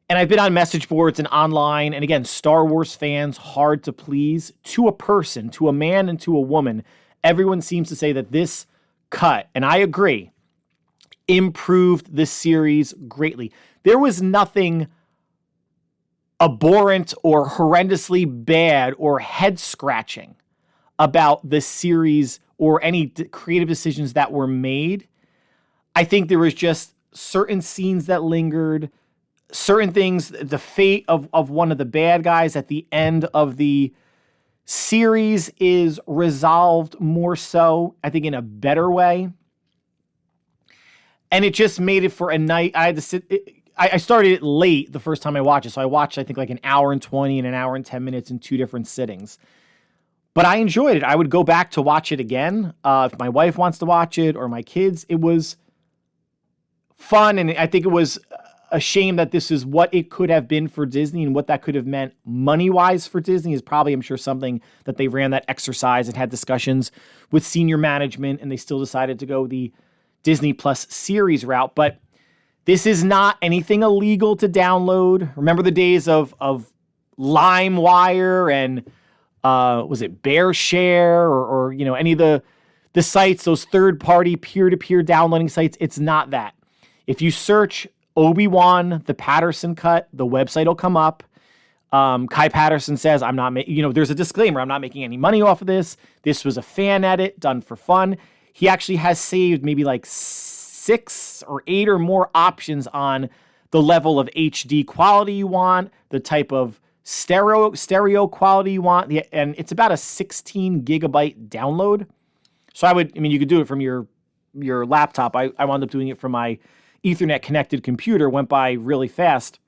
And I've been on message boards and online, and again, Star Wars fans, hard to please. To a person, to a man and to a woman, everyone seems to say that this cut, and I agree, improved the series greatly. There was nothing abhorrent or horrendously bad or head-scratching about the series or any creative decisions that were made. I think there was just certain scenes that lingered, certain things, the fate of one of the bad guys at the end of the series is resolved more so, I think, in a better way. And it just made it for a night. I had to sit. I started it late the first time I watched it. So I watched, I think, like an hour and 20 and an hour and 10 minutes in 2 different sittings. But I enjoyed it. I would go back to watch it again. If my wife wants to watch it or my kids, it was fun. And I think it was a shame that this is what it could have been for Disney, and what that could have meant money-wise for Disney is probably, I'm sure, something that they ran that exercise and had discussions with senior management, and they still decided to go the Disney Plus series route. But this is not anything illegal to download. Remember the days of LimeWire and was it BearShare or any of the sites, those third-party peer-to-peer downloading sites? It's not that. If you search Obi-Wan, the Patterson cut, the website will come up. Kai Patterson says, I'm not making, there's a disclaimer, I'm not making any money off of this. This was a fan edit done for fun. He actually has saved maybe like 6 or 8 or more options on the level of HD quality you want, the type of stereo quality you want, and it's about a 16 gigabyte download. So you could do it from your laptop. I wound up doing it from my Ethernet connected computer, went by really fast.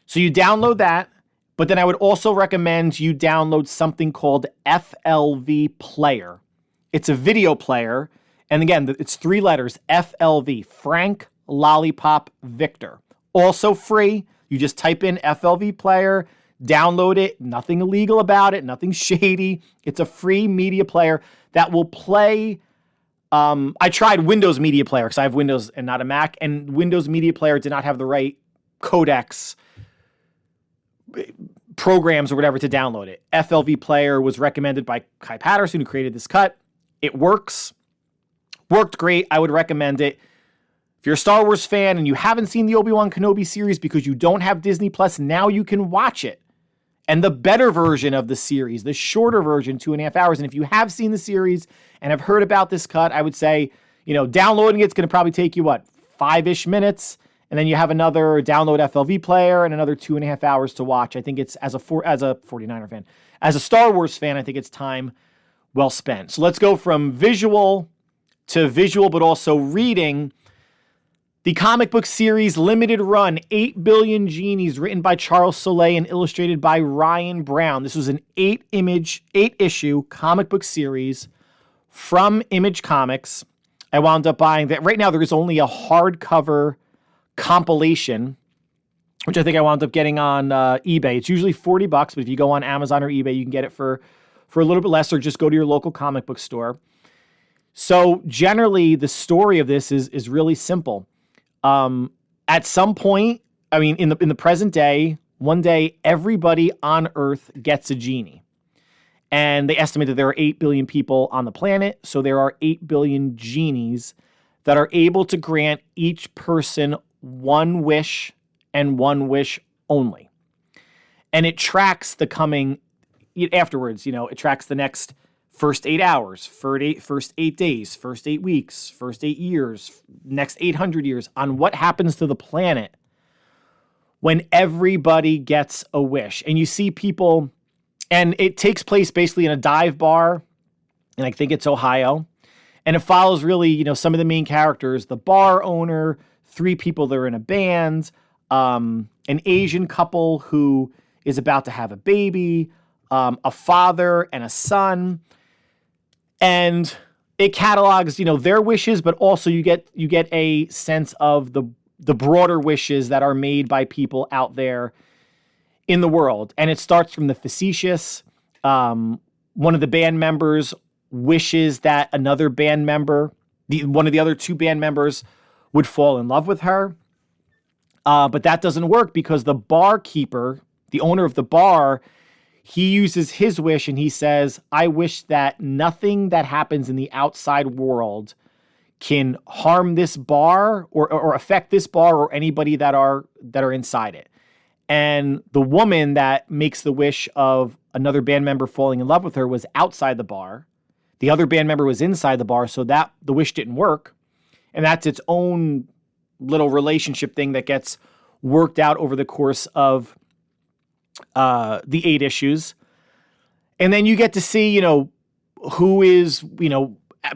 So you download that, but then I would also recommend you download something called FLV Player. It's a video player, and again, it's 3 letters, FLV, Frank Lollipop Victor. Also free. You just type in FLV Player, download it, nothing illegal about it, nothing shady. It's a free media player that will play. I tried Windows Media Player because I have Windows and not a Mac, and Windows Media Player did not have the right codecs, programs or whatever to download it. FLV Player was recommended by Kai Patterson, who created this cut. It worked great. I would recommend it. If you're a Star Wars fan and you haven't seen the Obi-Wan Kenobi series because you don't have Disney Plus, now you can watch it. And the better version of the series, the shorter version, 2.5 hours. And if you have seen the series and have heard about this cut, I would say, downloading it's going to probably take you, 5-ish minutes. And then you have another download FLV Player and another 2.5 hours to watch. I think it's, as a 49er fan, as a Star Wars fan, I think it's time well spent. So let's go from visual to visual, but also reading. The comic book series limited run, 8 Billion Genies, written by Charles Soule and illustrated by Ryan Brown. This was an 8-issue comic book series from Image Comics. I wound up buying that. Right now, there is only a hardcover compilation, which I think I wound up getting on eBay. It's usually $40, but if you go on Amazon or eBay, you can get it for a little bit less, or just go to your local comic book store. So generally, the story of this is really simple. At some point, in the present day, one day, everybody on Earth gets a genie. And they estimate that there are 8 billion people on the planet. So there are 8 billion genies that are able to grant each person one wish and one wish only. And it tracks the coming afterwards, it tracks the next first 8 hours, first 8 days, first 8 weeks, first 8 years, next 800 years on what happens to the planet when everybody gets a wish. And you see people, and it takes place basically in a dive bar, and I think it's Ohio. And it follows really, some of the main characters, the bar owner, 3 people that are in a band, an Asian couple who is about to have a baby, a father and a son. And it catalogs, their wishes, but also you get a sense of the broader wishes that are made by people out there in the world. And it starts from the facetious. One of the band members wishes that another band member, one of the other 2 band members, would fall in love with her. But that doesn't work because the barkeeper, the owner of the bar, he uses his wish and he says, I wish that nothing that happens in the outside world can harm this bar or affect this bar or anybody that are inside it. And the woman that makes the wish of another band member falling in love with her was outside the bar. The other band member was inside the bar, so that the wish didn't work. And that's its own little relationship thing that gets worked out over the course of the 8 issues. And then you get to see, who is,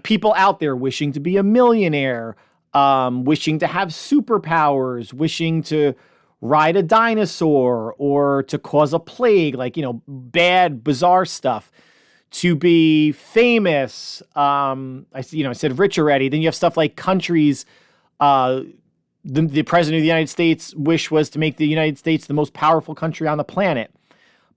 people out there wishing to be a millionaire, wishing to have superpowers, wishing to ride a dinosaur or to cause a plague, like, bad, bizarre stuff, to be famous. I said rich already. Then you have stuff like countries. The president of the United States' wish was to make the United States the most powerful country on the planet.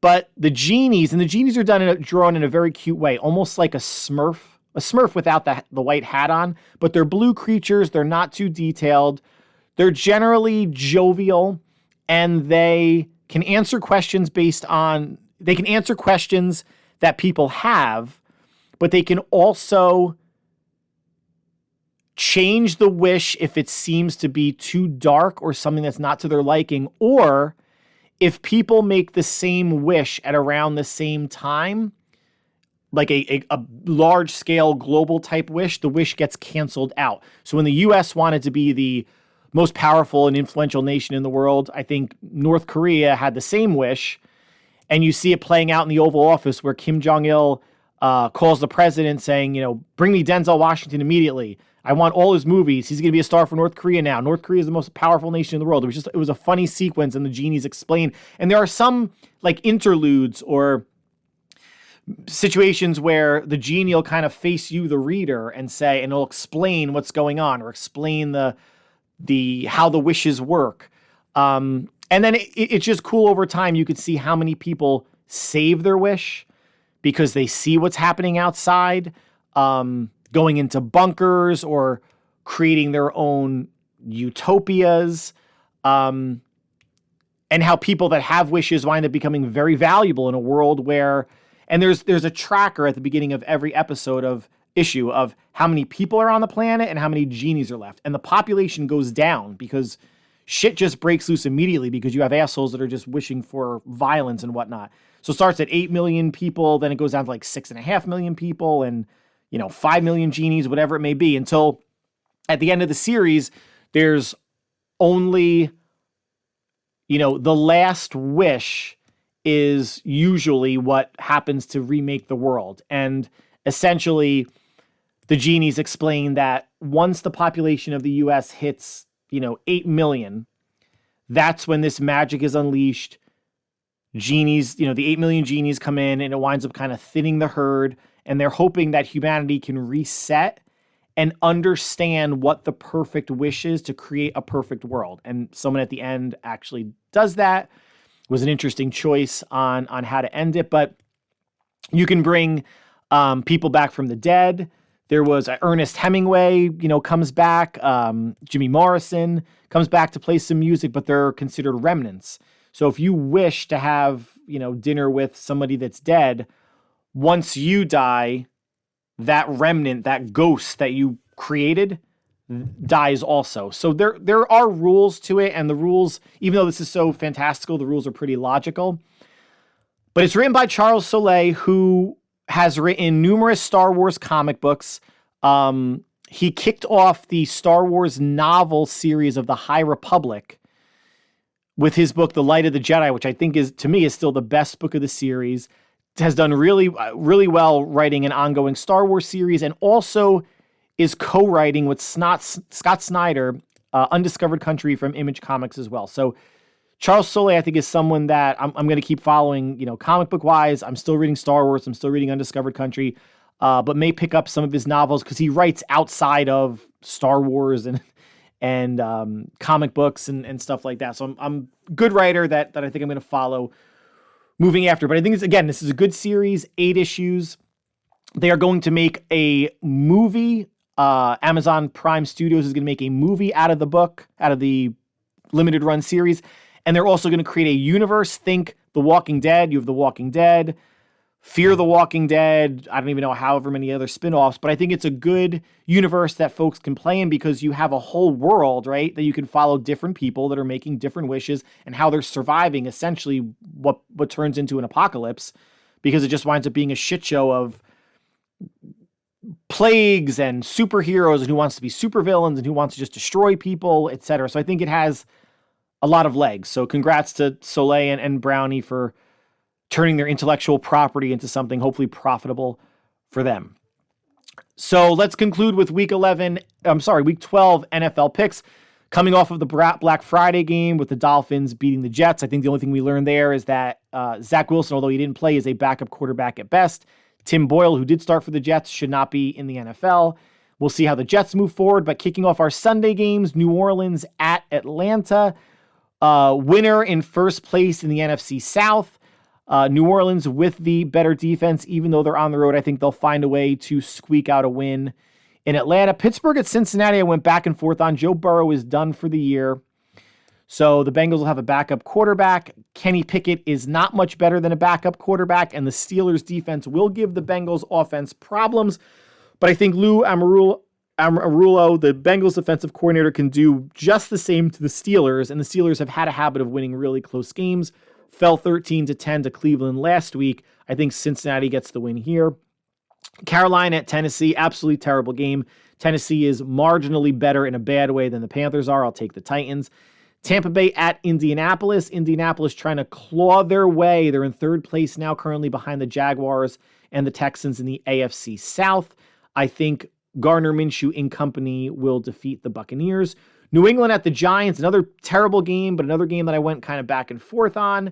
But the genies are drawn in a very cute way, almost like a Smurf without the white hat on, but they're blue creatures. They're not too detailed. They're generally jovial, and they can answer questions that people have, but they can also change the wish if it seems to be too dark or something that's not to their liking, or if people make the same wish at around the same time, like a large-scale global type wish, the wish gets canceled out. So when the U.S. wanted to be the most powerful and influential nation in the world, I think North Korea had the same wish, and you see it playing out in the Oval Office where Kim Jong-il calls the president saying, bring me Denzel Washington immediately. I want all his movies. He's going to be a star for North Korea now. North Korea is the most powerful nation in the world. It was a funny sequence, and the genies explain. And there are some like interludes or situations where the genie will kind of face you, the reader, and it'll explain what's going on or explain how the wishes work. And then it's just cool over time. You could see how many people save their wish because they see what's happening outside, going into bunkers or creating their own utopias, and how people that have wishes wind up becoming very valuable in a world where, and there's a tracker at the beginning of every issue of how many people are on the planet and how many genies are left. And the population goes down because shit just breaks loose immediately because you have assholes that are just wishing for violence and whatnot. So it starts at 8 million people, then it goes down to like 6.5 million people and, 5 million genies, whatever it may be, until at the end of the series, there's only, the last wish is usually what happens to remake the world. And essentially, the genies explain that once the population of the U.S. hits, 8 million, that's when this magic is unleashed. Genies, the 8 million genies come in, and it winds up kind of thinning the herd. And they're hoping that humanity can reset and understand what the perfect wish is to create a perfect world. And someone at the end actually does that. It was an interesting choice on how to end it. But you can bring people back from the dead. There was Ernest Hemingway, comes back. Jimmy Morrison comes back to play some music, but they're considered remnants. So if you wish to have, dinner with somebody that's dead, once you die, that remnant, that ghost that you created, dies also. So there are rules to it, and the rules, even though this is so fantastical, the rules are pretty logical. But it's written by Charles Soule, who has written numerous Star Wars comic books. He kicked off the Star Wars novel series of the High Republic with his book, The Light of the Jedi, which I think is still the best book of the series. Has done really, really well writing an ongoing Star Wars series, and also is co-writing with Scott Snyder, Undiscovered Country from Image Comics as well. So Charles Soule, I think, is someone that I'm going to keep following, comic book wise. I'm still reading Star Wars. I'm still reading Undiscovered Country, but may pick up some of his novels because he writes outside of Star Wars and comic books and stuff like that. So I'm a good writer that I think I'm going to follow moving after. But I think this is a good series, 8 issues. They are going to make a movie. Amazon Prime Studios is going to make a movie out of the limited run series. And they're also going to create a universe. Think The Walking Dead. You have The Walking Dead, Fear the Walking Dead. I don't even know however many other spinoffs, but I think it's a good universe that folks can play in because you have a whole world, right? That you can follow different people that are making different wishes and how they're surviving essentially what turns into an apocalypse, because it just winds up being a shit show of plagues and superheroes and who wants to be supervillains and who wants to just destroy people, etc. So I think it has a lot of legs. So congrats to Soleil and Brownie for turning their intellectual property into something hopefully profitable for them. So let's conclude with week 12 NFL picks. Coming off of the Black Friday game with the Dolphins beating the Jets, I think the only thing we learned there is that Zach Wilson, although he didn't play, is a backup quarterback at best. Tim Boyle, who did start for the Jets, should not be in the NFL. We'll see how the Jets move forward, but kicking off our Sunday games, New Orleans at Atlanta. Winner in first place in the NFC South. New Orleans with the better defense, even though they're on the road, I think they'll find a way to squeak out a win in Atlanta. Pittsburgh at Cincinnati, I went back and forth on. Joe Burrow is done for the year. So the Bengals will have a backup quarterback. Kenny Pickett is not much better than a backup quarterback, and the Steelers defense will give the Bengals offense problems. But I think Lou Anarumo, the Bengals defensive coordinator, can do just the same to the Steelers, and the Steelers have had a habit of winning really close games. Fell 13-10 to Cleveland last week. I think Cincinnati gets the win here. Carolina at Tennessee, absolutely terrible game. Tennessee is marginally better in a bad way than the Panthers are. I'll take the Titans. Tampa Bay at Indianapolis. Indianapolis trying to claw their way. They're in third place now, currently behind the Jaguars and the Texans in the AFC South. I think Gardner Minshew and company will defeat the Buccaneers. New England at the Giants, another terrible game, but another game that I went kind of back and forth on.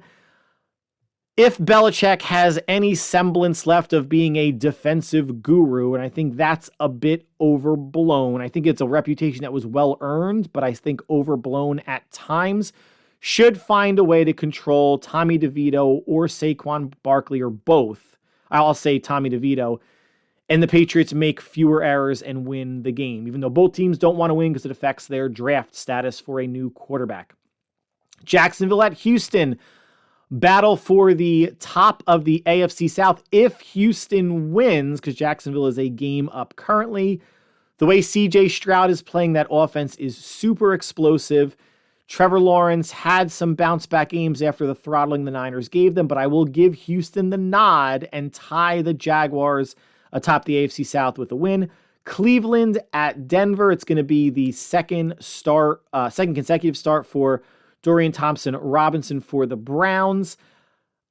If Belichick has any semblance left of being a defensive guru, and I think that's a bit overblown. I think it's a reputation that was well earned, but I think overblown at times, should find a way to control Tommy DeVito or Saquon Barkley or both. I'll say Tommy DeVito. And the Patriots make fewer errors and win the game, even though both teams don't want to win because it affects their draft status for a new quarterback. Jacksonville at Houston. Battle for the top of the AFC South. If Houston wins, because Jacksonville is a game up currently, the way CJ Stroud is playing that offense is super explosive. Trevor Lawrence had some bounce back games after the throttling the Niners gave them, but I will give Houston the nod and tie the Jaguars atop the AFC South with a win. Cleveland at Denver. It's going to be the second consecutive start for Dorian Thompson-Robinson for the Browns.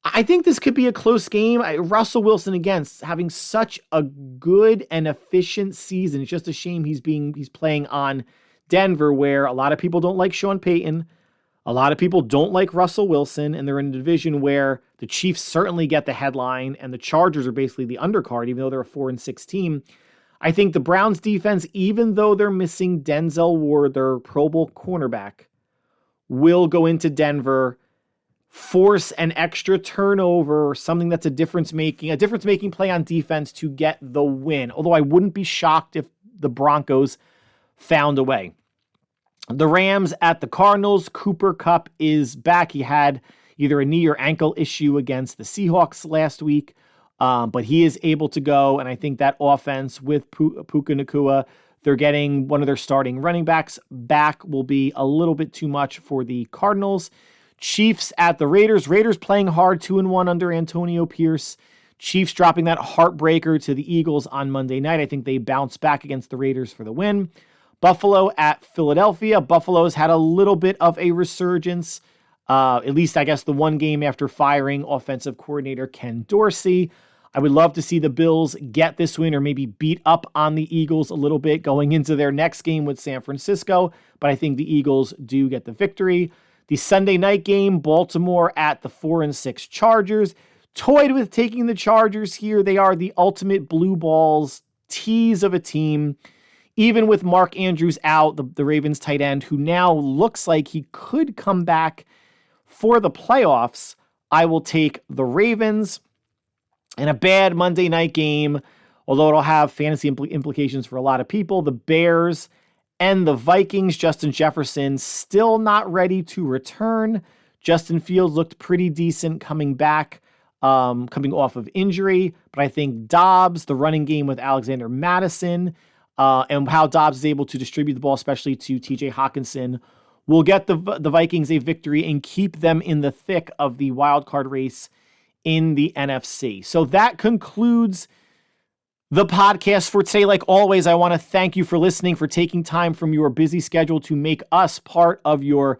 I think this could be a close game. Russell Wilson, again, having such a good and efficient season. It's just a shame he's playing on Denver, where a lot of people don't like Sean Payton. A lot of people don't like Russell Wilson, and they're in a division where the Chiefs certainly get the headline, and the Chargers are basically the undercard, even though they're a 4-6 team. I think the Browns defense, even though they're missing Denzel Ward, their Pro Bowl cornerback, will go into Denver, force an extra turnover, something that's a difference-making play on defense to get the win. Although I wouldn't be shocked if the Broncos found a way. The Rams at the Cardinals. Cooper Kupp is back. He had either a knee or ankle issue against the Seahawks last week, but he is able to go, and I think that offense with Puka Nacua, they're getting one of their starting running backs back, will be a little bit too much for the Cardinals. Chiefs at the Raiders. Raiders playing hard, 2-1 under Antonio Pierce. Chiefs dropping that heartbreaker to the Eagles on Monday night. I think they bounce back against the Raiders for the win. Buffalo at Philadelphia. Buffalo's had a little bit of a resurgence, at least I guess the one game after firing offensive coordinator Ken Dorsey. I would love to see the Bills get this win or maybe beat up on the Eagles a little bit going into their next game with San Francisco, but I think the Eagles do get the victory. The Sunday night game, Baltimore at the 4-6 Chargers. Toyed with taking the Chargers here. They are the ultimate blue balls tease of a team. Even with Mark Andrews out, the Ravens tight end, who now looks like he could come back for the playoffs, I will take the Ravens. In a bad Monday night game, although it'll have fantasy implications for a lot of people, the Bears and the Vikings. Justin Jefferson still not ready to return. Justin Fields looked pretty decent coming back, coming off of injury, but I think Dobbs, the running game with Alexander Mattison, and how Dobbs is able to distribute the ball, especially to TJ Hawkinson, will get the Vikings a victory and keep them in the thick of the wild card race in the NFC. So that concludes the podcast for today. Like always, I want to thank you for listening, for taking time from your busy schedule to make us part of your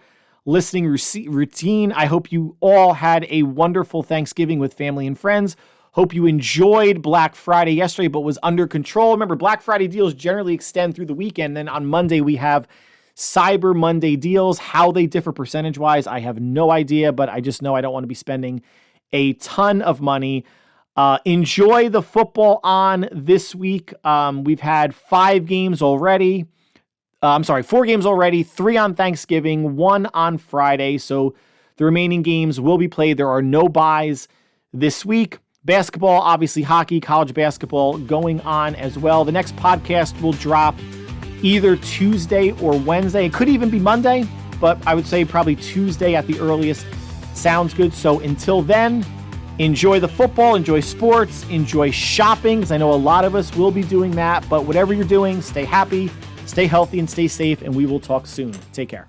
listening routine. I hope you all had a wonderful Thanksgiving with family and friends. Hope you enjoyed Black Friday yesterday, but was under control. Remember, Black Friday deals generally extend through the weekend. Then on Monday, we have Cyber Monday deals. How they differ percentage-wise, I have no idea, but I just know I don't want to be spending a ton of money. Enjoy the football on this week. We've had 4 games already, 3 on Thanksgiving, 1 on Friday. So the remaining games will be played. There are no byes this week. Basketball, obviously hockey, college basketball going on as well. The next podcast will drop either Tuesday or Wednesday. It could even be Monday, but I would say probably Tuesday at the earliest. Sounds good. So until then, enjoy the football, enjoy sports, enjoy shopping, because I know a lot of us will be doing that. But whatever you're doing, stay happy, stay healthy, and stay safe, and we will talk soon. Take care.